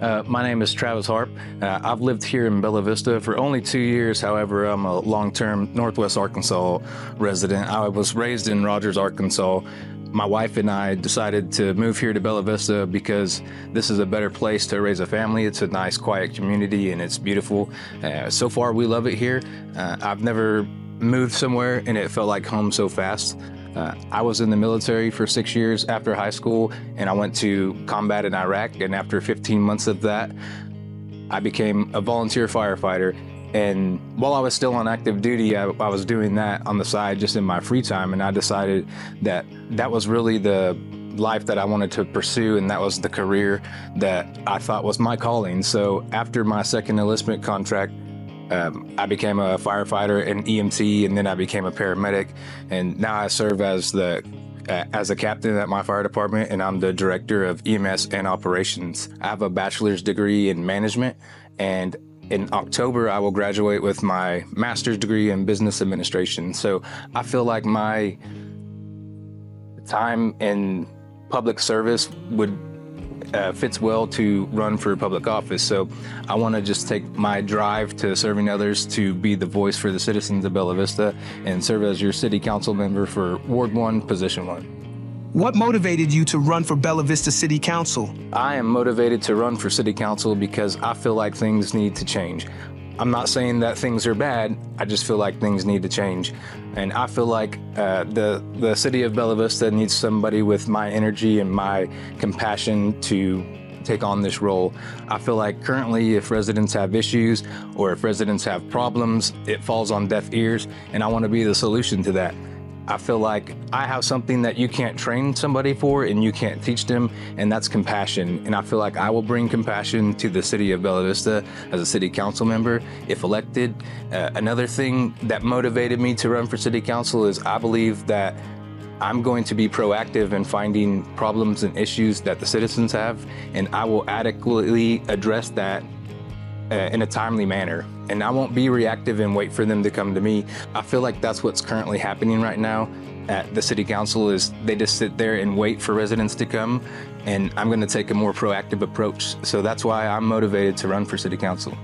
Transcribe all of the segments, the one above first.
My name is Travis Harp. I've lived here in Bella Vista for only 2 years. However, I'm a long-term Northwest Arkansas resident. I was raised in Rogers, Arkansas. My wife and I decided to move here to Bella Vista because this is a better place to raise a family. It's a nice, quiet community, and it's beautiful. So far, we love it here. I've never moved somewhere and it felt like home so fast. I was in the military for 6 years after high school, and I went to combat in Iraq, and after 15 months of that, I became a volunteer firefighter. And while I was still on active duty, I was doing that on the side just in my free time, and I decided that that was really the life that I wanted to pursue, and that was the career that I thought was my calling. So after my second enlistment contract, I became a firefighter and EMT, and then I became a paramedic, and now I serve as a captain at my fire department, and I'm the director of EMS and operations. I have a bachelor's degree in management, and in October I will graduate with my master's degree in business administration. So I feel like my time in public service fits well to run for public office. So I want to just take my drive to serving others to be the voice for the citizens of Bella Vista and serve as your city council member for Ward 1, Position 1. What motivated you to run for Bella Vista City Council? I am motivated to run for city council because I feel like things need to change. I'm not saying that things are bad, I just feel like things need to change. And I feel like the city of Bella Vista needs somebody with my energy and my compassion to take on this role. I feel like currently if residents have issues or if residents have problems, it falls on deaf ears, and I want to be the solution to that. I feel like I have something that you can't train somebody for and you can't teach them, and that's compassion. And I feel like I will bring compassion to the city of Bella Vista as a city council member if elected. Another thing that motivated me to run for city council is I believe that I'm going to be proactive in finding problems and issues that the citizens have, and I will adequately address that in a timely manner. And I won't be reactive and wait for them to come to me. I feel like that's what's currently happening right now at the city council is they just sit there and wait for residents to come, and I'm going to take a more proactive approach. So that's why I'm motivated to run for city council.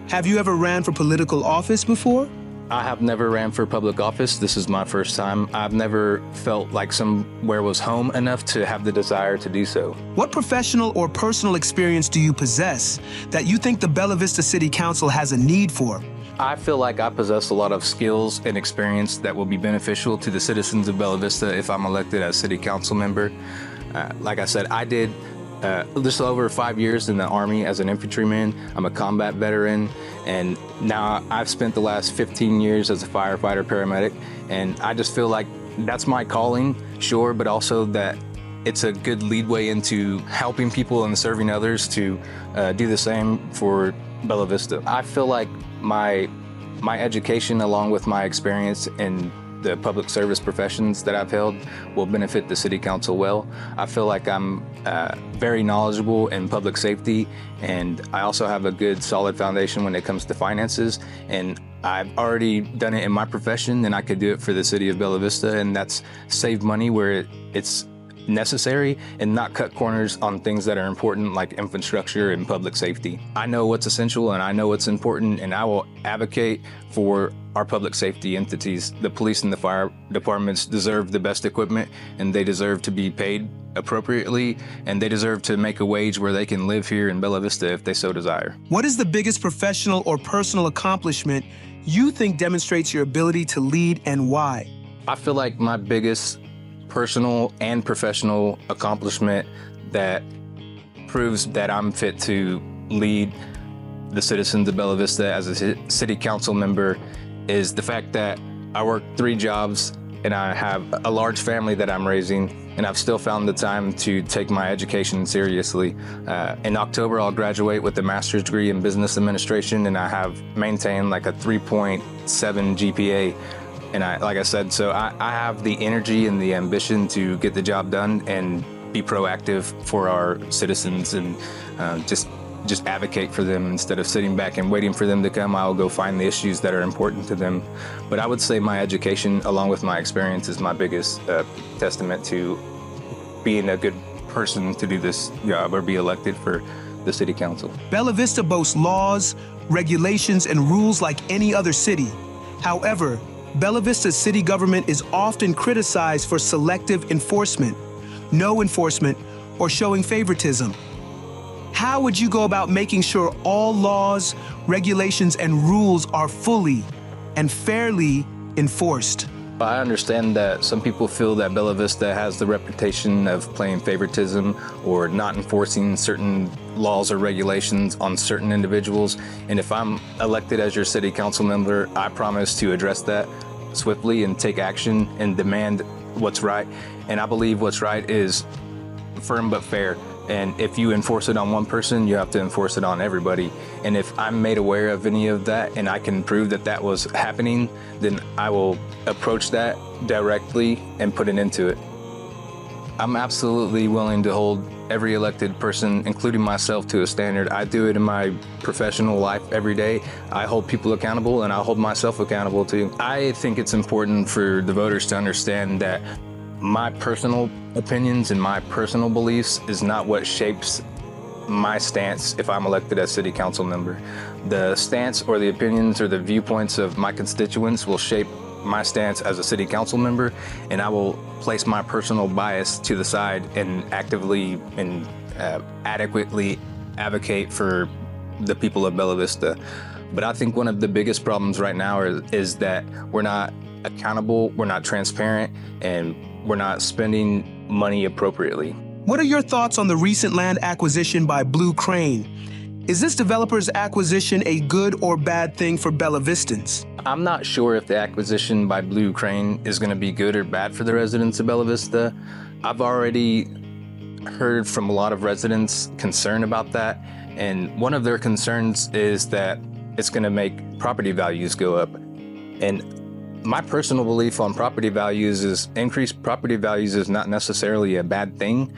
Have you ever ran for political office before? I have never ran for public office. This is my first time. I've never felt like somewhere was home enough to have the desire to do so. What professional or personal experience do you possess that you think the Bella Vista City Council has a need for? I feel like I possess a lot of skills and experience that will be beneficial to the citizens of Bella Vista if I'm elected as city council member. Like I said, I did just over 5 years in the Army as an infantryman. I'm a combat veteran, and now I've spent the last 15 years as a firefighter paramedic, and I just feel like that's my calling, sure, but also that it's a good leadway into helping people and serving others to do the same for Bella Vista. I feel like my education along with my experience in the public service professions that I've held will benefit the city council well. I feel like I'm very knowledgeable in public safety, and I also have a good solid foundation when it comes to finances, and I've already done it in my profession, and I could do it for the city of Bella Vista, and that's save money where it's necessary and not cut corners on things that are important like infrastructure and public safety. I know what's essential and I know what's important, and I will advocate for our public safety entities. The police and the fire departments deserve the best equipment, and they deserve to be paid appropriately, and they deserve to make a wage where they can live here in Bella Vista if they so desire. What is the biggest professional or personal accomplishment you think demonstrates your ability to lead, and why? I feel like my biggest personal and professional accomplishment that proves that I'm fit to lead the citizens of Bella Vista as a city council member is the fact that I work 3 jobs and I have a large family that I'm raising, and I've still found the time to take my education seriously. In October, I'll graduate with a master's degree in business administration, and I have maintained like a 3.7 GPA. And like I said, so I have the energy and the ambition to get the job done and be proactive for our citizens, and just advocate for them instead of sitting back and waiting for them to come. I'll go find the issues that are important to them. But I would say my education, along with my experience, is my biggest testament to being a good person to do this job or be elected for the city council. Bella Vista boasts laws, regulations, and rules like any other city. However, Bella Vista's city government is often criticized for selective enforcement, no enforcement, or showing favoritism. How would you go about making sure all laws, regulations, and rules are fully and fairly enforced? I understand that some people feel that Bella Vista has the reputation of playing favoritism or not enforcing certain laws or regulations on certain individuals. And if I'm elected as your city council member, I promise to address that swiftly and take action and demand what's right. And I believe what's right is firm but fair. And if you enforce it on one person, you have to enforce it on everybody. And if I'm made aware of any of that and I can prove that that was happening, then I will approach that directly and put an end to it. I'm absolutely willing to hold every elected person, including myself, to a standard. I do it in my professional life every day. I hold people accountable and I hold myself accountable too. I think it's important for the voters to understand that my personal opinions and my personal beliefs is not what shapes my stance if I'm elected as city council member. The stance or the opinions or the viewpoints of my constituents will shape my stance as a city council member, and I will place my personal bias to the side and actively and adequately advocate for the people of Bella Vista. But I think one of the biggest problems right now is that we're not accountable, we're not transparent, and we're not spending money appropriately. What are your thoughts on the recent land acquisition by Blue Crane? Is this developer's acquisition a good or bad thing for Bella Vistans? I'm not sure if the acquisition by Blue Crane is going to be good or bad for the residents of Bella Vista. I've already heard from a lot of residents concern about that, and one of their concerns is that it's going to make property values go up. And my personal belief on property values is increased property values is not necessarily a bad thing.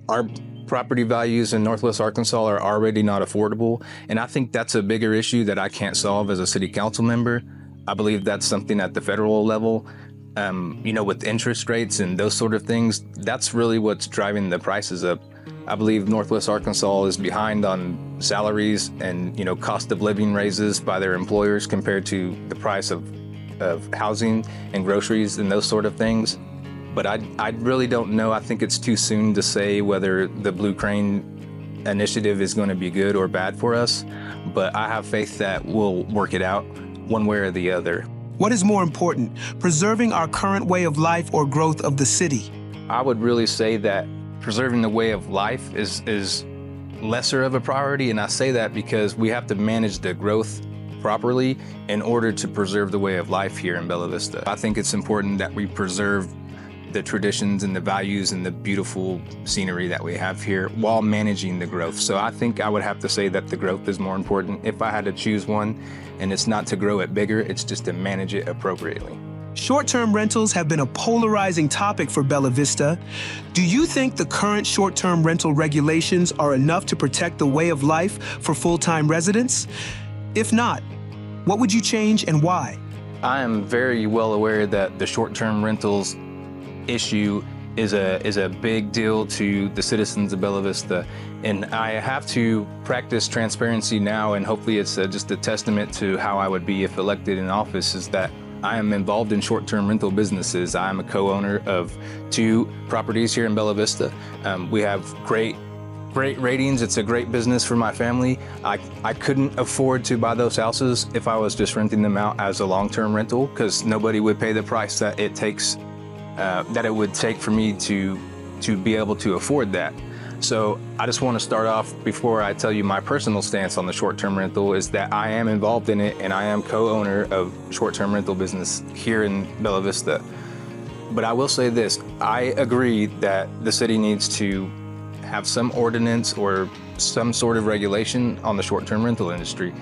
Our property values in Northwest Arkansas are already not affordable, and I think that's a bigger issue that I can't solve as a city council member. I believe that's something at the federal level, with interest rates and those sort of things. That's really what's driving the prices up. I believe Northwest Arkansas is behind on salaries and, cost of living raises by their employers compared to the price of housing and groceries and those sort of things. But I really don't know. I think it's too soon to say whether the Blue Crane initiative is going to be good or bad for us, but I have faith that we'll work it out one way or the other. What is more important, preserving our current way of life or growth of the city? I would really say that preserving the way of life is lesser of a priority, and I say that because we have to manage the growth properly in order to preserve the way of life here in Bella Vista. I think it's important that we preserve the traditions and the values and the beautiful scenery that we have here while managing the growth. So I think I would have to say that the growth is more important if I had to choose one, and it's not to grow it bigger, it's just to manage it appropriately. Short-term rentals have been a polarizing topic for Bella Vista. Do you think the current short-term rental regulations are enough to protect the way of life for full-time residents? If not, what would you change and why? I am very well aware that the short-term rentals issue is a big deal to the citizens of Bella Vista, and I have to practice transparency now, and hopefully it's just a testament to how I would be if elected in office, is that I am involved in short-term rental businesses. I am a co-owner of 2 properties here in Bella Vista. We have great ratings. It's a great business for my family. I couldn't afford to buy those houses if I was just renting them out as a long-term rental, because nobody would pay the price that it takes, that it would take for me to be able to afford that. So I just want to start off, before I tell you my personal stance on the short-term rental, is that I am involved in it and I am co-owner of short-term rental business here in Bella Vista. But I will say this, I agree that the city needs to have some ordinance or some sort of regulation on the short-term rental industry.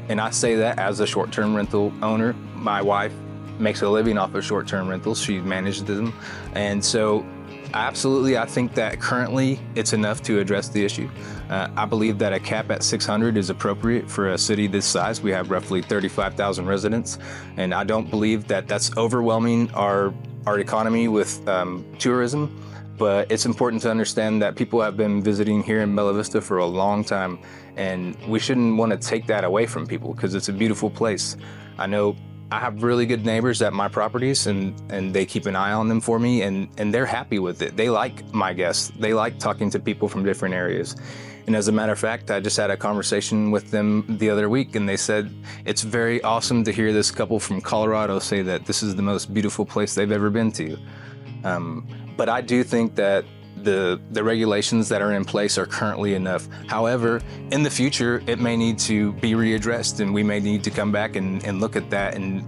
And I say that as a short-term rental owner. My wife makes a living off of short-term rentals. She manages them. And so absolutely, I think that currently it's enough to address the issue. I believe that a cap at 600 is appropriate for a city this size. We have roughly 35,000 residents, and I don't believe that that's overwhelming our our economy with tourism, but it's important to understand that people have been visiting here in Bella Vista for a long time, and we shouldn't want to take that away from people because it's a beautiful place. I know I have really good neighbors at my properties, and they keep an eye on them for me, and they're happy with it. They like my guests. They like talking to people from different areas. And as a matter of fact, I just had a conversation with them the other week, and they said it's very awesome to hear this couple from Colorado say that this is the most beautiful place they've ever been to. But I do think that the regulations that are in place are currently enough. However, in the future, it may need to be readdressed, and we may need to come back and look at that. And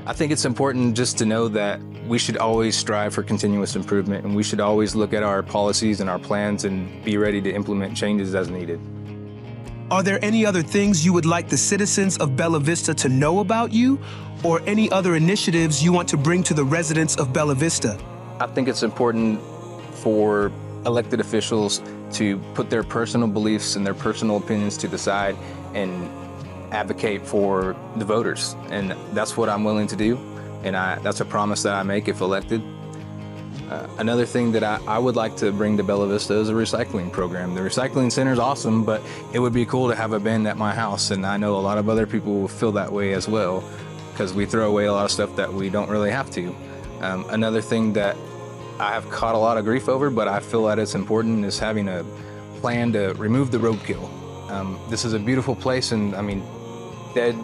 I think it's important just to know that we should always strive for continuous improvement, and we should always look at our policies and our plans and be ready to implement changes as needed. Are there any other things you would like the citizens of Bella Vista to know about you, or any other initiatives you want to bring to the residents of Bella Vista? I think it's important for elected officials to put their personal beliefs and their personal opinions to the side and advocate for the voters. And that's what I'm willing to do. And that's a promise that I make if elected. Another thing that I would like to bring to Bella Vista is a recycling program. The recycling center is awesome, but it would be cool to have a bin at my house. And I know a lot of other people will feel that way as well, because we throw away a lot of stuff that we don't really have to. Another thing that I have caught a lot of grief over, but I feel that it's important, is having a plan to remove the roadkill. This is a beautiful place, and I mean, dead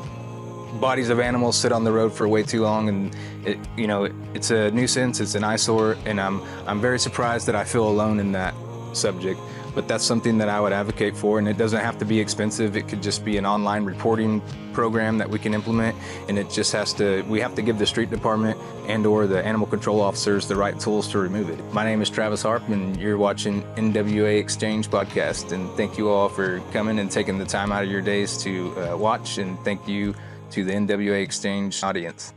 bodies of animals sit on the road for way too long, and it's a nuisance, it's an eyesore, and I'm very surprised that I feel alone in that subject. But that's something that I would advocate for, and it doesn't have to be expensive. It could just be an online reporting program that we can implement, and it just we have to give the street department and or the animal control officers the right tools to remove it. My name is Travis Harp, and you're watching NWA Exchange Podcast, and thank you all for coming and taking the time out of your days to watch, and thank you to the NWA Exchange audience.